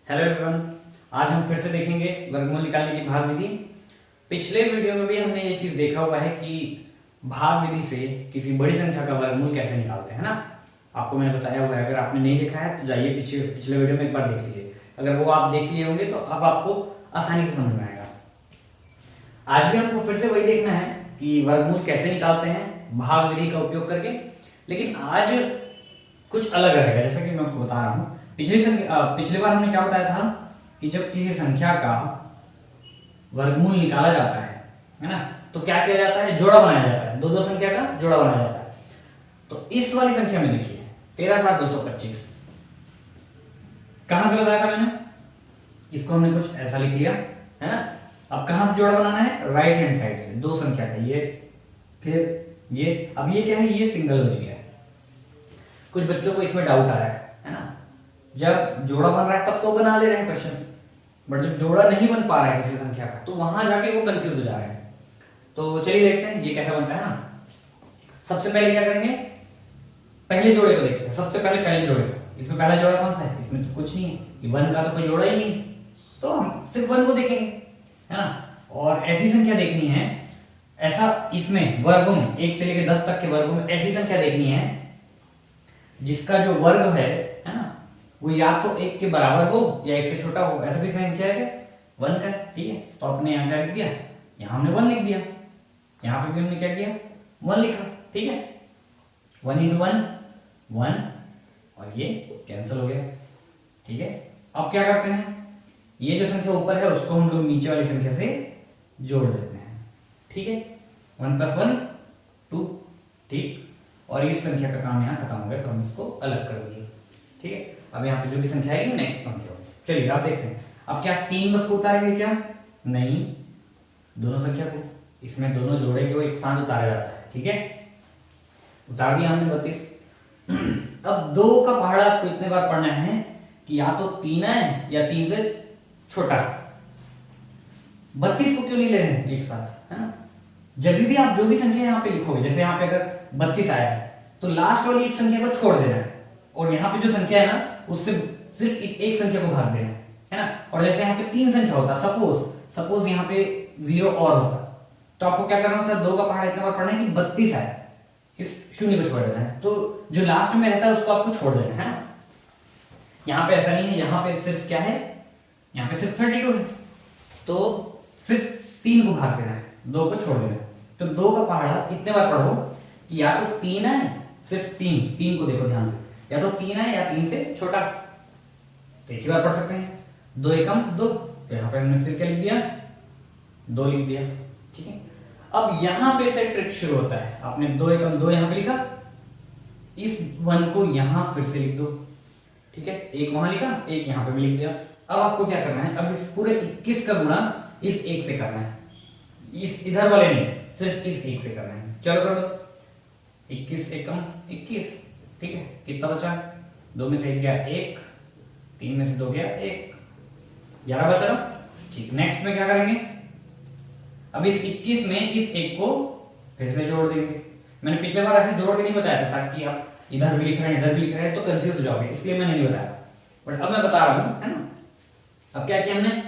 Hello everyone, आज हम फिर से देखेंगे वर्गमूल निकालने की भाग विधि। पिछले वीडियो में भी हमने ये चीज देखा हुआ है कि भाग विधि से किसी बड़ी संख्या का वर्गमूल कैसे निकालते हैं ना। आपको मैंने बताया हुआ है, अगर आपने नहीं देखा है तो जाइए पिछले वीडियो में एक बार देख लीजिए। अगर वो आप देख लिए होंगे तो अब आपको आसानी से समझ में आएगा। आज भी हमको फिर से वही देखना है कि वर्गमूल कैसे निकालते हैं भाग विधि का उपयोग करके, लेकिन आज कुछ अलग रहेगा। जैसा कि मैं आपको बता रहा हूँ, पिछली बार हमने क्या बताया था कि जब किसी संख्या का वर्गमूल निकाला जाता है ना, तो क्या किया जाता है, जोड़ा बनाया जाता है। दो संख्या का जोड़ा बनाया जाता है। तो इस वाली संख्या में देखिए 13,7,225 कहां से बताया था मैंने, इसको हमने कुछ ऐसा लिख लिया है ना। अब कहां से जोड़ा बनाना है, राइट हैंड साइड से। दो संख्या का ये, फिर ये, अब ये क्या है, ये सिंगल बच गया है। कुछ बच्चों को इसमें डाउट आ रहा है ना। जब जोड़ा बन रहा है तब तो बना ले रहे हैं क्वेश्चन, बट जब जोड़ा नहीं बन पा रहा है किसी संख्या का तो वहां जाके वो कंफ्यूज हो जा रहे हैं। तो चलिए देखते हैं ये कैसा बनता है ना। सबसे पहले क्या करेंगे, पहले जोड़े को देखते हैं। सबसे पहले पहले जोड़े को, इसमें पहला जोड़ा कौन सा है, इसमें तो कुछ नहीं है, ये वन का तो कोई जोड़ा ही नहीं, तो हम सिर्फ वन को देखेंगे है ना। और ऐसी संख्या देखनी है, ऐसा इसमें वर्गों में 1 से लेकर 10 तक के वर्गों में ऐसी संख्या देखनी है जिसका जो वर्ग है ना, वो या तो 1 के बराबर हो या 1 से छोटा हो। ऐसा कोई संख्या है क्या, 1 का, ठीक है। तो आपने यहाँ क्या लिख दिया, यहाँ हमने 1 लिख दिया, यहाँ पे भी हमने क्या किया, 1 लिखा, ठीक है। 1 × 1 1 और ये कैंसिल हो गया, ठीक है। अब क्या करते हैं, ये जो संख्या ऊपर है उसको हम लोग नीचे वाली संख्या से जोड़ देते हैं, ठीक है। 1 + 1 2, ठीक। और इस संख्या का काम यहाँ खत्म हो गया, तो हम इसको अलग कर दिए, ठीक है। अब यहाँ पे जो भी संख्या आएगी नेक्स्ट संख्या होगी। चलिए आप देखते हैं। अब क्या 3 बस को उतारेंगे क्या, नहीं, दोनों संख्या को, इसमें दोनों जोड़े को एक साथ उतारा जाता है, ठीक है। उतार दिया हमने 32। अब 2 का पहाड़ा आपको इतने बार पढ़ना है कि या तो 3 है या 3 से छोटा। 32 को क्यों नहीं ले रहे हैं एक साथ, है ना। जब भी आप जो भी संख्या यहाँ पे लिखोगे, जैसे यहाँ पे अगर 32 आया है तो लास्ट वाली एक संख्या को छोड़ देना है, और यहाँ पे जो संख्या है ना उससे सिर्फ एक संख्या को भाग देना है ना। और जैसे यहाँ पे 3 संख्या होता, सपोज यहाँ पे 0 और होता, तो आपको क्या करना होता है, 2 का पहाड़ा इतना बार पढ़ना है कि 32 आया, इस शून्य को छोड़ देना है, तो जो लास्ट में रहता है उसको आपको छोड़ देना है ना। यहाँ पे ऐसा नहीं है, यहाँ पे सिर्फ क्या है, यहाँ पे सिर्फ 32 है, तो सिर्फ 3 को भाग देना है, 2 को छोड़ देना है। तो 2 का पहाड़ा इतने बार पढ़ो कि या तो 3 है, सिर्फ 3 को देखो ध्यान से, या तो 3 है या 3 से छोटा, तो एक ही बार पढ़ सकते हैं। 2 एकम 2, तो यहाँ पे हमने फिर क्या लिख दिया, 2 लिख दिया, ठीक है। अब यहाँ पे से ट्रिक शुरू होता है। आपने 2 एकम 2 यहाँ पे लिखा, इस 1 को यहाँ फिर से लिख दो, ठीक है। एक वहां लिखा, एक यहाँ पे भी लिख दिया। अब आपको क्या करना है, अब इस पूरे 21 का गुणा इस 1 से करना है, इस इधर वाले नहीं, सिर्फ इस 1 से करना है। चलो कर दो, 21 एकम 21, ठीक है। कितना बचा, 2 में से 1 गया 1, 3 में से 2 गया 1, 11 बचा, ठीक। नेक्स्ट में क्या करेंगे, अब इस 21 में इस 1 को फिर से जोड़ देंगे। मैंने पिछले बार ऐसे जोड़ के नहीं बताया था, ताकि आप इधर भी लिख रहे हैं इधर भी लिख रहे हैं तो कंफ्यूज हो जाओगे, इसलिए मैंने नहीं बताया, बट अब मैं बता रहा हूं, है ना। अब क्या किया हमने,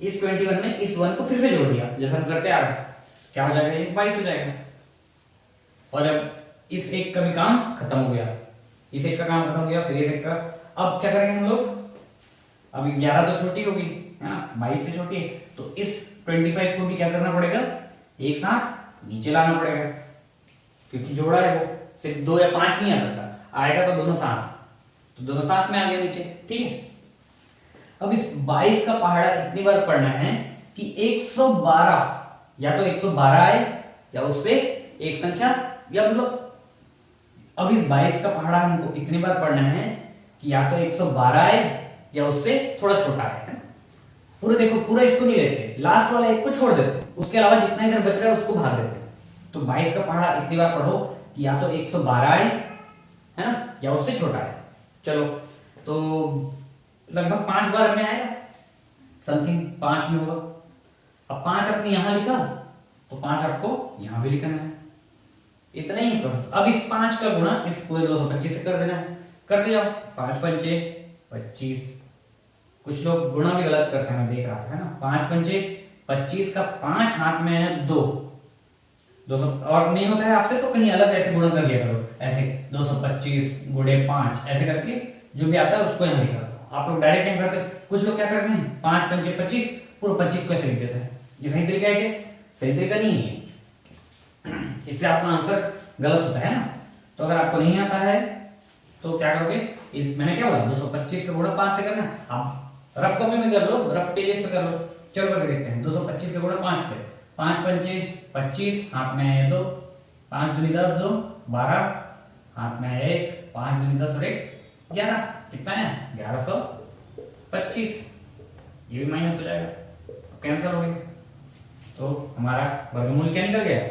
इस 21 में इस 1 को फिर से जोड़ दिया, जैसा हम करते आ रहे हैं। क्या हो जाएगा, ये 22 हो जाएगा। और अब इस 1 का भी काम खत्म हो गया, इस 1 का काम खत्म हो गया, फिर इस 1 का। अब क्या करेंगे हम लोग, अब 11 तो छोटी होगी, है ना, 22 से छोटी है, तो इस 25 को भी क्या करना पड़ेगा, एक साथ नीचे लाना पड़ेगा, क्योंकि जोड़ा है वो, सिर्फ 2 या 5 नहीं आ सकता, आएगा तो दोनों साथ, तो दोनों साथ में आ गया नीचे, ठीक है। अब इस 22 का पहाड़ा इतनी बार पढ़ना है कि 112, या तो 112 आए या उससे एक संख्या, या मतलब अब इस 22 का पहाड़ा हमको इतनी बार पढ़ना है कि या तो 112 आए या उससे थोड़ा छोटा है। पूरा देखो, पूरा इसको नहीं लेते, लास्ट वाला 1 को छोड़ देते, उसके अलावा जितना इधर बच रहा है उसको भाग देते। तो 22 का पहाड़ा इतनी बार पढ़ो कि या तो 112 आए, है ना, या उससे छोटा है। चलो, तो लगभग 5 बार में आएगा, समथिंग 5 में होगा। अब 5 आपने यहां लिखा, तो 5 आपको यहां भी लिखना है, इतना ही प्रोसेस। अब इस 5 का गुणा इस पूरे 225 से कर देना है, करते जाओ। 5 × 5 = 25, कुछ लोग गुणा भी गलत करते हैं, मैं देख रहा था, है ना। 5 पंचे 25 का 5 हाथ में है 2, 200 और नहीं होता है आपसे तो कहीं अलग ऐसे गुणा कर लिया करो, ऐसे 225 गुणे 5 ऐसे करके जो भी आता है उसको यहाँ लिखा करो। आप लोग डायरेक्ट नहीं करते, कुछ लोग क्या करते हैं 5 पंचे 25 पूरा 25 को ऐसे लिख देते हैं। ये सही तरीका है क्या? सही तरीका नहीं है, इससे आपका आंसर गलत होता है ना। तो अगर आपको नहीं आता है तो क्या करोगे, मैंने क्या बोला 225 का गुणा 5 से करना। आप रफ कॉपी में कर लो, रफ पेजेस पे कर लो। चलो करके देखते हैं। 225 का गुणा 5 से, 5 पंचे 25 हाथ में है 2, 5 दूनी 10 2 12 हाथ में है 1, 5 दूनी 10 और 1 11, कितना है 1125। ये भी माइनस हो जाएगा, कैंसिल हो गया, तो हमारा वर्गमूल क्या निकल गया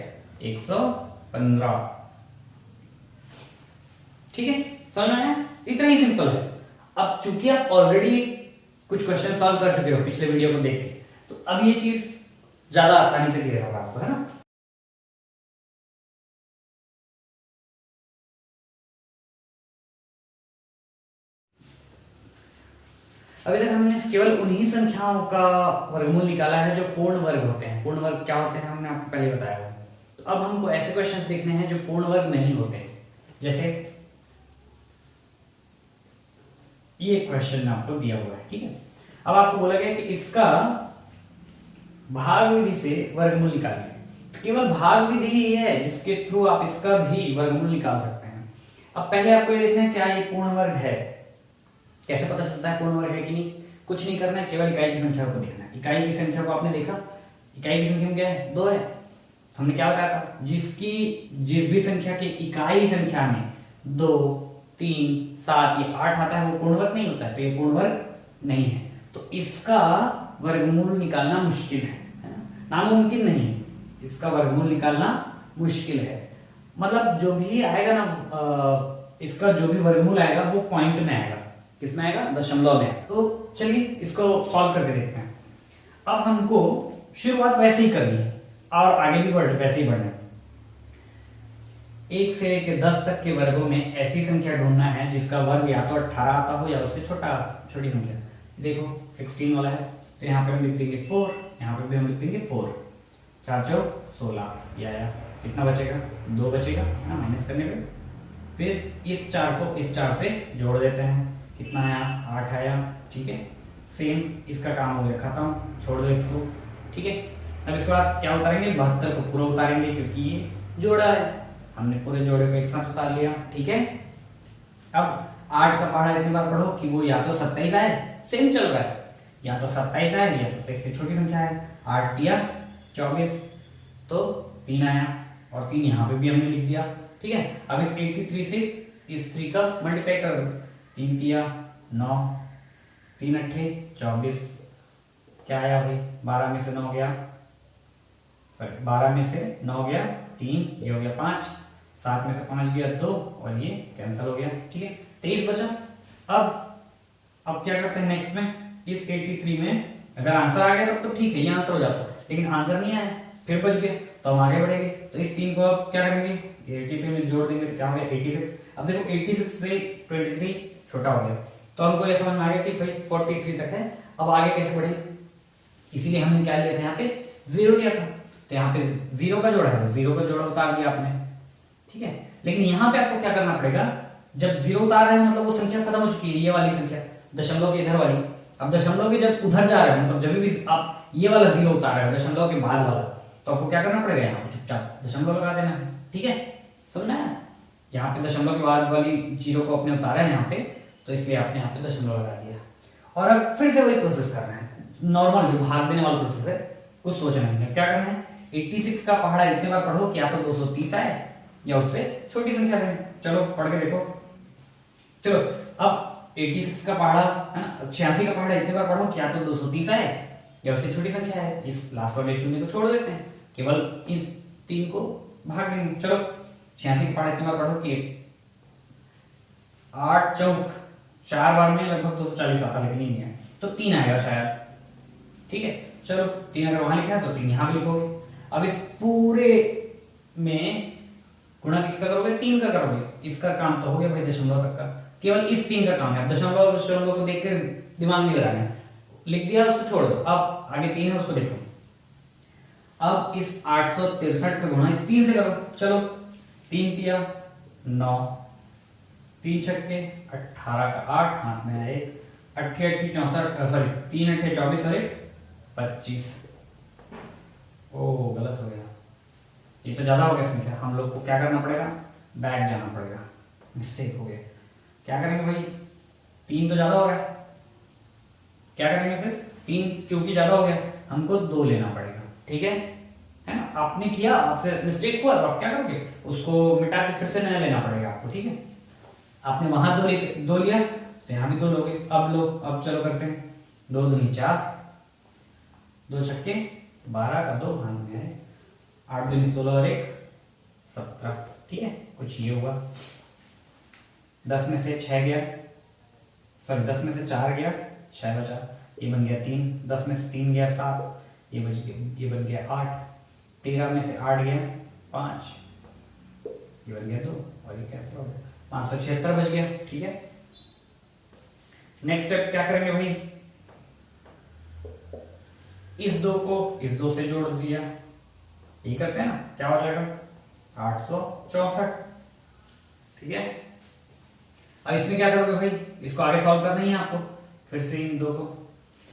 115। ठीक है, समझ में आया? इतना ही सिंपल है। अब चूंकि आप ऑलरेडी कुछ क्वेश्चन सॉल्व कर चुके हो पिछले वीडियो को देख के, तो अब ये चीज ज्यादा आसानी से क्लियर होगा आपको, है ना। अभी तक हमने केवल उन्हीं संख्याओं का वर्गमूल निकाला है जो पूर्ण वर्ग होते हैं। पूर्ण वर्ग क्या होते हैं हमने आपको पहले बताया हुआ। तो अब हमको ऐसे क्वेश्चंस देखने हैं जो पूर्ण वर्ग नहीं होते। जैसे ये क्वेश्चन आपको दिया हुआ है, ठीक है। अब आपको बोला गया कि इसका भाग विधि से वर्गमूल निकालिए। तो केवल भाग विधि ही है जिसके थ्रू आप इसका भी वर्गमूल निकाल सकते हैं। अब पहले आपको ये देखना है क्या ये पूर्ण वर्ग है। कैसे पता चलता है पूर्ण वर्ग है कि नहीं? कुछ नहीं करना है, केवल इकाई की संख्या को देखना है। इकाई की संख्या को आपने देखा, इकाई की संख्या में क्या है 2 है। हमने क्या बताया था, जिस भी संख्या की इकाई संख्या में 2 3 7 ये 8 आता है वो पूर्ण वर्ग नहीं होता है, तो ये पूर्ण वर्ग नहीं है। तो इसका वर्गमूल निकालना मुश्किल है ना, नामुमकिन नहीं है, इसका वर्गमूल निकालना मुश्किल है। मतलब जो भी आएगा ना, इसका जो भी वर्गमूल आएगा वो पॉइंट में आएगा। किसमें आएगा? दशमलव में। तो चलिए इसको सॉल्व करके देखते हैं। अब हमको शुरुआत वैसे ही करनी है और आगे भी वैसे ही बढ़ना है। 1 से लेकर 10 तक के वर्गों में ऐसी संख्या ढूंढना है जिसका वर्ग या तो 18 आता हो या उससे छोटी संख्या। देखो 16 वाला है, तो यहाँ पे हम लिख देंगे 4, यहाँ पे भी हम लिख देंगे 4, 4 चौक 16, ये आया। कितना बचेगा? 2 बचेगा ना माइनस करने पे। फिर इस 4 को इस 4 से जोड़ देते हैं, कितना आया? 8 आया। ठीक है, सेम इसका काम हो गया खत्म, छोड़ दो इसको। ठीक है, अब इसके बाद क्या उतारेंगे? 72 को पूरा उतारेंगे क्योंकि ये जोड़ा है, हमने पूरे जोड़े को एक साथ उतार लिया। ठीक है, अब 8 का पहाड़ा इतनी बार पढ़ो कि वो या तो 27 आए, सेम चल रहा है, या तो 27 आए या 27 से छोटी संख्या है। 8 दिया 24, तो 3 आया और 3 यहाँ पे भी हमने लिख दिया। ठीक है, अब इस 83 से इस 3 का मल्टीप्लाई कर दो, 3 दिया 9, 3 अट्ठे 24, क्या आया भाई? 12 में से 9 गया, सॉरी 12 में से 9 गया 3, ये हो गया 5, 7 में से 5 गया 2 और ये कैंसिल हो गया। ठीक है, 23 बचा। अब क्या करते हैं नेक्स्ट में? इस 83 में अगर आंसर आ गया तब तो ठीक है, ये आंसर हो जाता, लेकिन आंसर नहीं आया, फिर बच गए, तो हम आगे बढ़ेंगे। तो इस 3 को अब क्या करेंगे? 83 में जोड़ देंगे तो क्या हो गया? 86। अब देखो 86 से 23 छोटा हो गया, तो हमको ये समझ में आ गया कि भाई 43 तक है। अब आगे कैसे बढ़े? इसीलिए हमने क्या लिया था, यहाँ पे 0 लिया था, तो यहाँ पे 0 का जोड़ा है, 0 का जोड़ा उतार दिया आपने। ठीक है, लेकिन यहाँ पे आपको क्या करना पड़ेगा? जब 0 उतार रहे हैं मतलब वो संख्या खत्म हो चुकी है, ये वाली संख्या दशमलव के इधर वाली। अब दशमलव के जब उधर जा रहे हैं, मतलब जब भी आप ये वाला 0 उतार रहे हो दशमलव के बाद वाला, तो आपको क्या करना पड़ेगा? यहाँ पे चुपचाप दशमलव लगा देना है। ठीक है, समझना है? यहाँ पे दशमलव के बाद वाली 0 को अपने उतारा है यहाँ पे, तो इसलिए आपने यहाँ पे दशमलव लगा दिया। और अब फिर से वही प्रोसेस करना है, नॉर्मल जो भाग देने वाला प्रोसेस है, कुछ सोचना नहीं है। क्या करना है? 86 का पहाड़ा इतने बार पढ़ो कि या तो 230 आए या उससे छोटी संख्या रहे। चलो पढ़ के देखो। चलो अब 86 का पहाड़ा है ना, 86 का पहाड़ा इतने बार पढ़ो कि या तो 230 आए या उससे छोटी संख्या है। इस लास्ट वाले शून्य को छोड़ देते हैं, केवल इस 3 को भाग देंगे। चलो 86 का पहाड़ा इतने बार पढ़ो कि 8 चौक 4 बार में लगभग 240 आता, लेकिन नहीं है तो 3 आएगा शायद। ठीक है, चलो 3 अगर वहां लिखा है तो 3 यहां भी लिखोगे। अब इस पूरे में गुणा किसका करोगे? 3 का करोगे। इसका काम तो हो गया भाई दशमलव तक का, केवल इस 3 का काम है। दशमलव को देख कर दिमाग नहीं लगाना है, लिख दिया, उसको छोड़ दो। अब आगे 3 है, उसको देखो। अब इस 863 का गुणा इस 3 से करो। चलो 3 तिया 9, 3 छक्के 18 का 8, हाथ में आए 8 64, सॉरी 3 8 24 और 1 25। ओ गलत हो गया, ये तो ज्यादा हो गया संख्या। हम लोग को क्या करना पड़ेगा, बैक जाना पड़ेगा, मिस्टेक हो गया। क्या करेंगे भाई, 3 तो ज्यादा हो गया, क्या करेंगे फिर, 3 चूंकि ज्यादा हो गया, हमको 2 लेना पड़ेगा। ठीक है ना, आपने किया, आपसे मिस्टेक हुआ तो आप क्या करोगे, उसको मिटा के फिर से नया लेना पड़ेगा आपको। ठीक है, आपने वहां 2 लिया तो यहाँ भी 2 लोगे। अब लो, अब चलो करते हैं। 2 दूनी 4, 2 छक्के 12 का 2, हाथ में है 8 दूनी 16 और 1 17। ठीक है, कुछ ये हुआ। 10 में से 6 गया, सॉरी 10 में से 4 गया, 6 बचा, ये बन गया 3। 10 में से 3 गया 7, ये बच गया, ये बन गया 8। 13 में से 8 गया 5, ये बन गया 2, और ये कैसे हो गया 576 बच गया। ठीक है, नेक्स्ट स्टेप क्या करेंगे भाई, इस 2 को इस 2 से जोड़ दिया, ये करते हैं ना, क्या हो जाएगा 864। ठीक है, अब इसमें क्या करोगे भाई, इसको आगे सॉल्व करना ही है आपको, फिर से इन 2 को।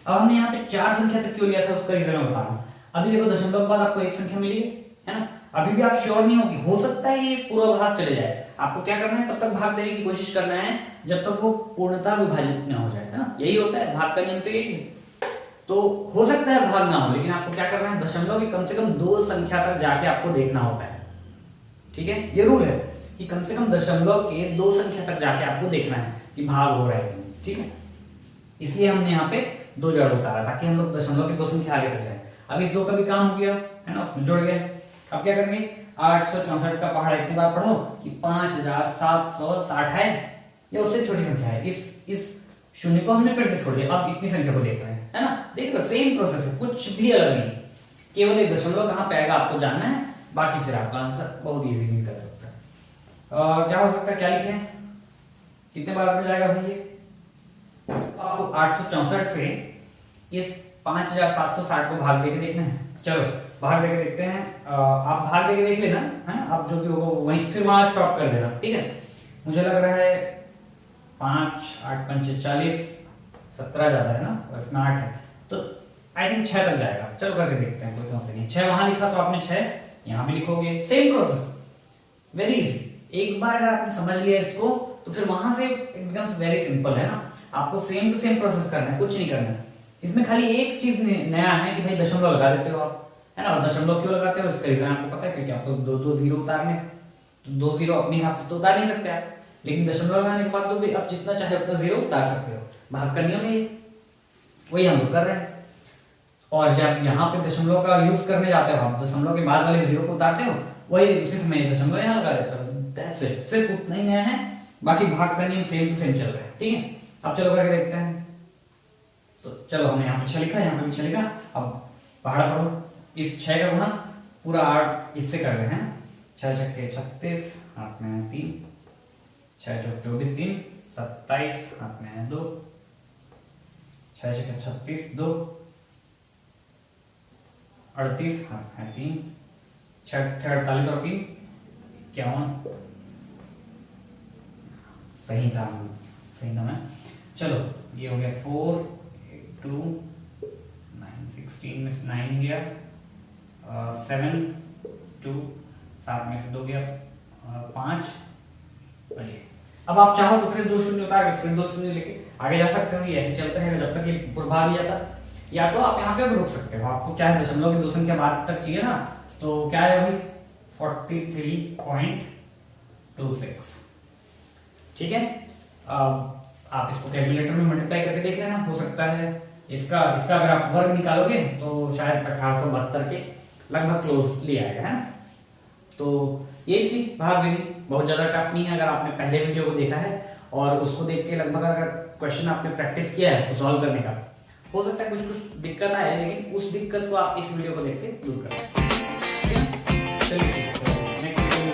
अब हमने यहाँ पे 4 संख्या तक क्यों लिया था, उसका रीजन मैं बता रहा हूँ। अभी देखो दशमलव के बाद आपको एक संख्या मिली है ना, अभी भी आप श्योर नहीं होगी, हो सकता है ये पूरा भाग चले जाए। आपको क्या करना है, तब तक भाग देने की कोशिश करना है जब तक वो पूर्णतः विभाजित न हो जाए, है ना, यही होता है भाग का नियम, तो यही है। तो हो सकता है भाग ना हो, लेकिन आपको क्या करना है, दशमलव के कम से कम 2 संख्या तक जाके आपको देखना होता है। ठीक है, ये रूल है कि कम से कम दशमलव के 2 संख्या तक जाके आपको देखना है कि भाग हो रहा है। ठीक है, इसलिए हमने यहाँ पे 2 जड़ उतारा ताकि हम लोग दशमलव की 2 संख्या आगे तक जाए। अब इस 2 का भी काम हो गया है ना, जुड़ गया। अब क्या करेंगे, 864 का पहाड़ा इतनी बार पढ़ो कि 5760 है, या उससे छोटी संख्या है। इस शून्य को हमने फिर से छोड़ दिया, अब इतनी संख्या को देख रहे हैं, है ना, देख लो सेम प्रोसेस है, कुछ भी अलग नहीं, केवल एक दशमलव कहाँ पे आएगा आपको जानना है, बाकी फिर आपका आंसर बहुत इजीली निकल सकता है। क्या हो सकता है, क्या लिखे, कितने बार में जाएगा भाई ये, आपको 864 से इस 5760 को भाग देके देखना है। चलो भाग देके देखते हैं, आप भाग देके देख लेना, है ना, आप जो भी होगा वहीं फिर वहां स्टॉप कर देना। ठीक है, मुझे लग रहा है 5 8 5 40 17 ज्यादा है ना, और इसमें 8 है, तो आई थिंक 6 तक जाएगा। चलो करके देखते हैं, कोई समस्या नहीं। 6 वहां लिखा तो आपने 6 यहाँ भी लिखोगे, सेम प्रोसेस, वेरी इजी। एक बार अगर आपने समझ लिया इसको तो फिर वहां से इट बिकम्स वेरी सिंपल, है ना, आपको सेम टू सेम प्रोसेस करना है, कुछ नहीं करना है। इसमें खाली एक चीज नया है कि भाई दशमलव लगा देते हो आप, है ना, और दशमलव क्यों लगाते हो इसका रीजन आपको पता है, क्योंकि आपको 2 जीरो उतारने, तो 2 जीरो अपने हिसाब से तो उतार नहीं सकते आप, लेकिन दशमलव लगाने के बाद तो भी आप जितना चाहे उतना जीरो उतार सकते हो, भाग का नियम है, वही हम लोग कर रहे हैं। और जब यहाँ पे दशमलव का यूज करने जाते हो आप, दशमलव के बाद वाले जीरो को उतारते हो, वही उसी समय दशमलव यहाँ लगा देते हो, दैट्स इट, सिर्फ उतना ही नया है, बाकी भाग का नियम सेम टू सेम चल रहा है। ठीक है, अब चलो करके देखते हैं। तो चलो हमने यहाँ पे 6 लिखा, यहाँ पे भी 6 लिखा, अब पहाड़ा पढ़ो, इस 6 का गुणा पूरा 8 इससे कर रहे हैं, 6 छक्के 36, हाथ में 3, 6 चौक 24 3 27, हाथ में 2, 6 छक्के 36 2 38, हाथ में 3, 6 48 और 3 51, सही था मैं। चलो ये हो गया 4 2 9 16 में से 9 गया, 7 2 7 में से 2 गया, 5। चलिए अब आप चाहो तो फिर 2 शून्य उतार के फिर 2 शून्य लेके आगे जा सकते हो, ये ऐसे चलता रहेगा जब तक ये पूर्वाभाग नहीं जाता, या तो आप यहाँ पे भी रुक सकते हो। आपको क्या है, दशमलव की 2 संख्या बाद तक चाहिए ना, तो क्या है भाई 43.26। ठीक है, आप इसको कैलकुलेटर में मल्टीप्लाई करके देख लेना, हो सकता है इसका अगर आप वर्ग निकालोगे तो शायद 1872 के लगभग क्लोज ले आएगा, है ना। तो ये थी भाग विधि, बहुत ज्यादा टफ नहीं है अगर आपने पहले वीडियो को देखा है और उसको देख के लगभग अगर क्वेश्चन आपने प्रैक्टिस किया है उसको सॉल्व करने का, हो सकता है कुछ दिक्कत आए, लेकिन उस दिक्कत को आप इस वीडियो को देख के दूर कर सकते हैं। चलिए।